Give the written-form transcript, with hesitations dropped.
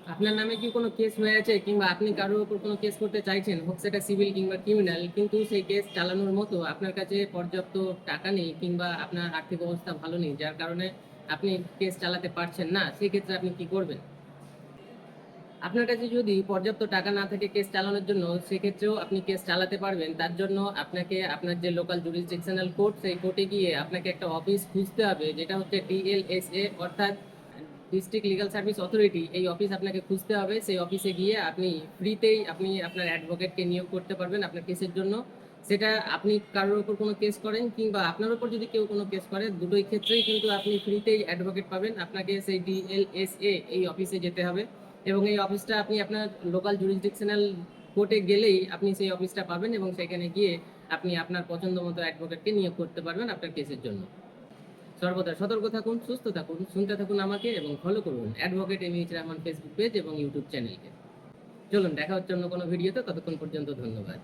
আপনার নামে কি কোনো কেস হয়ে আছে কিংবা আপনি কারোর উপর কোনো কেস করতে চাইছেন, হোক সেটা সিভিল কিংবা ক্রিমিনাল, কিন্তু সেই কেস চালানোর মতো আপনার কাছে পর্যাপ্ত টাকা নেই কিংবা আপনার আর্থিক অবস্থা ভালো নেই, যার কারণে আপনি কেস চালাতে পারছেন না, সেক্ষেত্রে আপনি কি করবেন? আপনার কাছে যদি পর্যাপ্ত টাকা না থাকে কেস চালানোর জন্য, সেক্ষেত্রেও আপনি কেস চালাতে পারবেন। তার জন্য আপনাকে আপনার যে লোকাল জুরিসডিকশনাল কোর্ট, সেই কোর্টে গিয়ে আপনাকে একটা অফিস খুঁজতে হবে, যেটা হচ্ছে ডিএলএসএ, অর্থাৎ ডিস্ট্রিক্ট লিগাল সার্ভিস অথরিটি। এই অফিস আপনাকে খুঁজতে হবে। সেই অফিসে গিয়ে আপনি ফ্রিতেই আপনি আপনার অ্যাডভোকেটকে নিয়োগ করতে পারবেন আপনার কেসের জন্য। সেটা আপনি কারোর উপর কোনো কেস করেন কিংবা আপনার উপর যদি কেউ কোনো কেস করে, দুটোই ক্ষেত্রেই কিন্তু আপনি ফ্রিতেই অ্যাডভোকেট পাবেন। আপনাকে সেই ডিএলএসএ এই অফিসে যেতে হবে এবং এই অফিসটা আপনি আপনার লোকাল জুরিসডিকশনাল কোর্টে গেলেই আপনি সেই অফিসটা পাবেন এবং সেখানে গিয়ে আপনি আপনার পছন্দ মতো অ্যাডভোকেটকে নিয়োগ করতে পারবেন আপনার কেসের জন্য। সর্বদা সতর্ক থাকুন, সুস্থ থাকুন, শুনতে থাকুন আমাকে এবং ফলো করুন advocate MH Rahman Facebook page এবং ইউটিউব চ্যানেলকে। চলুন দেখা হচ্ছে অন্য কোনো ভিডিওতে, ততক্ষণ পর্যন্ত ধন্যবাদ।